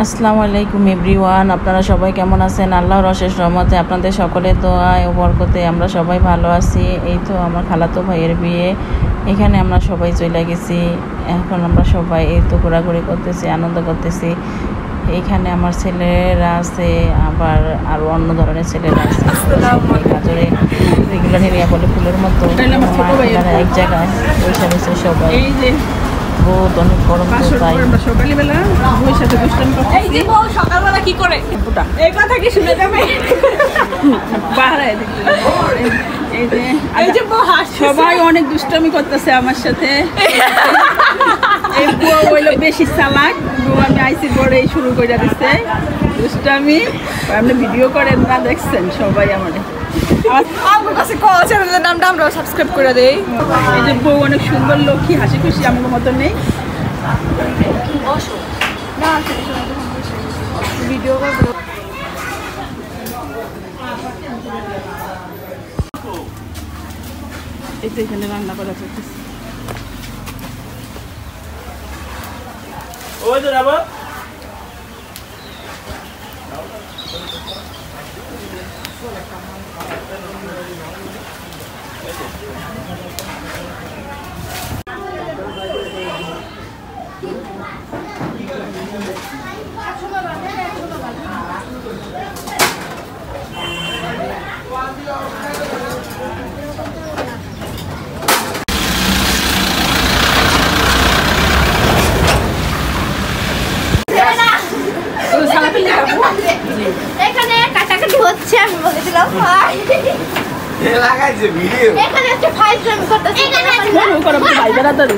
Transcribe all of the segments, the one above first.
আসসালামু আলাইকুম এভরিওয়ান, আপনারা সবাই কেমন আছেন? আল্লাহর অশেষ রহমতে আপনাদের সকলের দোয়ায় ও বরকতে আমরা সবাই ভালো আছি। এই তো আমার খালাতো ভাইয়ের বিয়ে, এখানে আমরা সবাই চলে গেছি। এখন আমরা সবাই এই তো ঘোরাঘুরি করতেছি, আনন্দ করতেছি। এইখানে আমার ছেলেরা আছে, আবার আরও অন্য ধরনের ছেলেরা আছে। গাজরে এগুলো নিয়ে বলে ফুলের মতো এক জায়গায় বসে বসে সবাই। রোদ অনেক গরম, সকালবেলা বউয়ের সাথে দুষ্টামি করতেছি। এই যে বউ সকালবেলা কি করে এই কথা কি শুনে যাবে? এই যে সবাই অনেক দুষ্টামি করতেছে আমার সাথে। এই বউ হইলো বেশি চালাক, বউ আমি আইসি পরে শুরু করে দিচ্ছে দুষ্টামি। আপনি ভিডিও করেন না, দেখছেন সবাই আমাদের আমার কাছে চ্যানেলের নামটা আমরা সাবস্ক্রাইব করে দেই। এই যে বউ অনেক সুন্দর, লক্ষ্মী, হাসি খুশি, আমার মতো নেই। ভিডিও করবো এই তো এখানে রান্না করা চলতেছে। ওই তো যাবো এখানে কাটাকাটি হচ্ছে, আমি বলেছিলাম এখানে হচ্ছে ফাইজলামি করতেছে।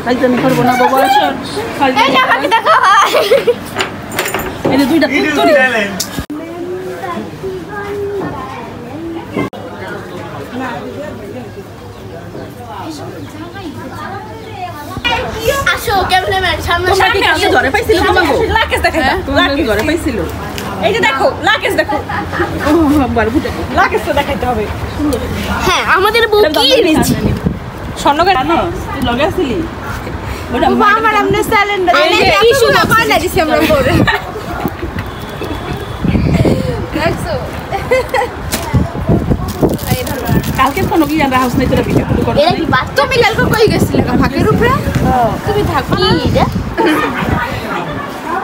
ফাইজলামি করবো না বাবা, এই যে আমাকে দেখো, এই যে দুইটা পুত্তরি। আসো ক্যামেরাম্যান সামনে সামনে আসো। ঘরে পাইছিল তোমাকে লাকেশ দেখাই দাও, তোমাকে ঘরে পাইছিল। এই যে দেখো লাকেশ, দেখো ও একবার বুঝে লাকেশ তো দেখাইতে হবে। সুন্দর। হ্যাঁ, আমাদের বউ কি এনেছে? স্বর্ণকার জানো তুই লগে আসলি ওটা আমার আমনে স্যালেন্ডার এই শুনা পালা দিছি আমরা পরে দেখছো। কালকে কোন কি আমরা হাউস নাই তোরা ভিডিও করব। এরা কি বাত? তুমি কালকে কই গেছিলে ফাঁকের উপরে? তুমি থাকো কি রে?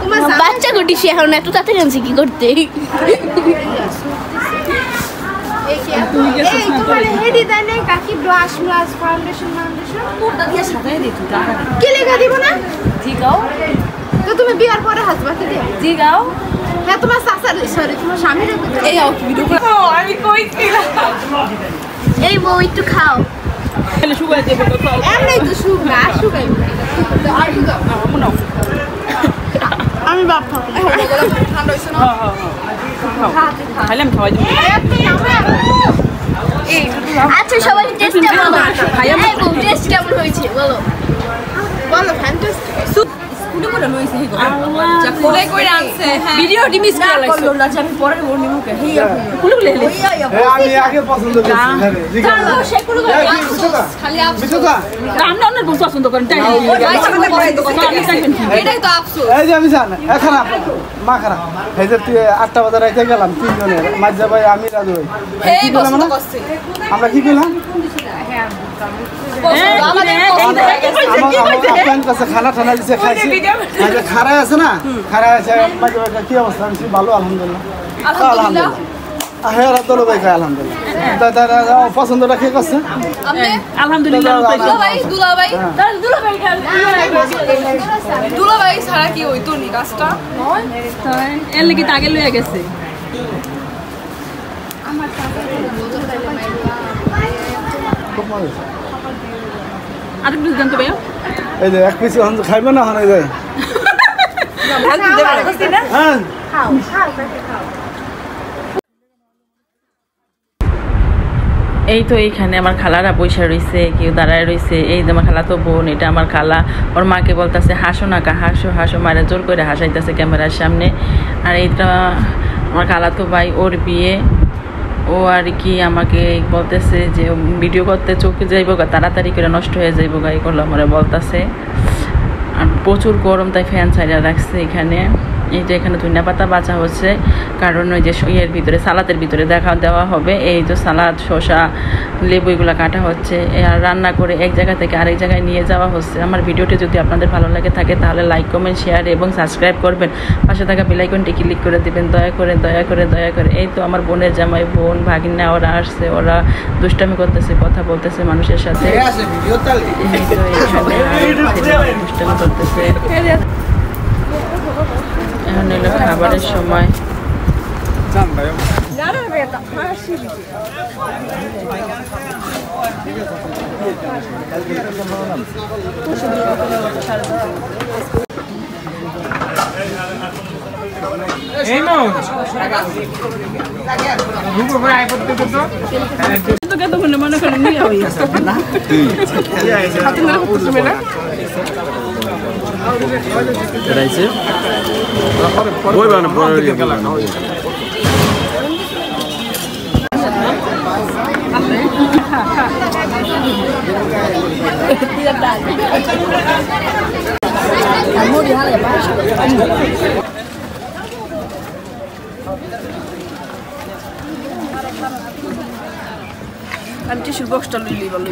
তোমার বাচ্চা গুটি সে এখন এত তাড়াতাড়ি আনছে কি করতে? এই কি তুমি গেছো না তো? হেডি দেনে কাকি ব্লাশ ব্লাশ ফাউন্ডেশন কোনটা দিয়ে সাজাই দিই তুই টাকা কি লেখা দিব না? জিগাও তো তুমি বিয়ার পরে হাসবাতে দিও। জিগাও হ্যাঁ, তোমার সাসার সরি তোমার স্বামীর এই আও ভিডিও করো। আমি কইছিলাম এই বউ একটু খাও, তাহলে শুকাই দেব তো খাও। এমনি তো শুকা শুকাই আর কি দাও মনো আমি বাপ খাবো ঠান্ডা হইছে না। হ্যাঁ খাইলাম, খাওয়াই দিই। আচ্ছা সবাই টেস্ট কেমন হয়েছে? এই বউ টেস্ট কেমন হয়েছে বলো বলো। ফ্যান্টাস্টিক স্কুলে করে লইছে হে গো যা কোলে কইরা আনছে। হ্যাঁ ভিডিও ডিমিস করে লাইছো না, আমি পরে ওর নিমুকে হে কুলু লেলে আমি আগে পছন্দ করছি জি চলো সে কুলু করে খালি আফসোস আমরা অন্য বউ পছন্দ করেন তাই এটাই তো আফসোস। এই যে আমি জানি এখন মা খারাপ এই যে 8টা বাজে রাইতে গেলাম তিনজনের মাঝে ভাই আমি রাজু ভাই এই পছন্দ করছে। আমরা কি কইলাম খানা ঠানা দিচ্ছে খাইছি। খারাই আছে না, খারাই আছে মাঝে ভাই কি অবস্থা? আমি ভালো আলহামদুলিল্লাহ। আলহামদুলিল্লাহ হ্যাঁ দোলো ভাই খাই আলহামদুলিল্লাহ। পছন্দটা কে করছে? আলহামদুলিল্লাহ। দুলাভাই ছাড়া কি হইতো নি কাজটা? এর লাগি তো আগে লইয়া গেছে। আরেকটু দেন তো ভাইয়া। এই যে এক পিস খাইবে না হানাই যায়। হ্যাঁ খাও খাও খাও। এই তো এইখানে আমার খালারা বসে রয়েছে, কেউ দাঁড়ায় রয়েছে। এই যে আমার খালা তো বোন, এটা আমার খালা। ওর মাকে বলতেছে হাসো না কা, হাসো হাসো, মায়েরা জোর করে হাসাইতেছে ক্যামেরার সামনে। আর এইটা আমার খালা তো ভাই, ওর বিয়ে। ও আর কি আমাকে বলতেছে যে ভিডিও করতে চোখে যাইব গা, তাড়াতাড়ি করে নষ্ট হয়ে যাইব গা, এগুলো আমার বলতেছে। আর প্রচুর গরম, তাই ফ্যান ছাইড়া রাখছে এখানে। এই যে এখানে ধনিয়া পাতা বাছা হচ্ছে, কারণ ওই যে ইয়ের ভিতরে সালাদের ভিতরে দেওয়া হবে। এই তো সালাদ, শসা, লেবু এগুলো কাটা হচ্ছে আর রান্না করে এক জায়গা থেকে আরেক জায়গায় নিয়ে যাওয়া হচ্ছে। আমার ভিডিওটি যদি আপনাদের ভালো লাগে থাকে তাহলে লাইক, কমেন্ট, শেয়ার এবং সাবস্ক্রাইব করবেন। পাশে থাকা বেল আইকনটি ক্লিক করে দিবেন, দয়া করে দয়া করে দয়া করে। এই তো আমার বোনের জামাই, বোন, ভাগিনা ওরা আসছে, ওরা দুষ্টামি করতেছে, কথা বলতেছে মানুষের সাথে। দুষ্টামি করতেছে। এখন এলো খাবারের সময়। মনে করেন নিয়ে হইয়াছে আমি টিস্যুর বক্সটা লইলি বলি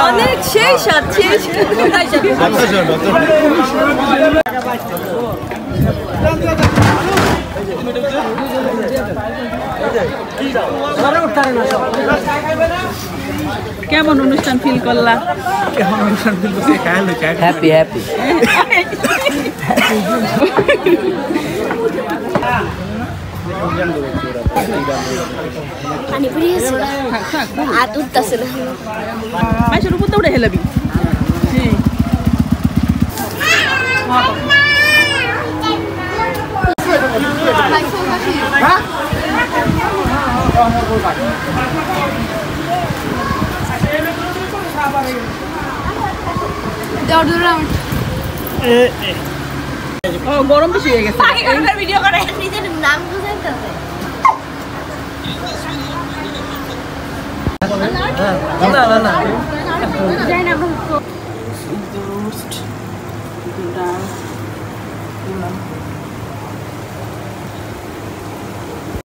অনেক সেই সাথ কেমন অনুষ্ঠান ফিল করলা? হ্যাপি হ্যাপি পানি পড়িয়েছে হাত উঠতেছে না মাইসের উপর দৌড়ে হেলাবি ও গরম বেশি হয়ে গেছে ভিডিও করে নিজের নাম বুঝাইতে যাই না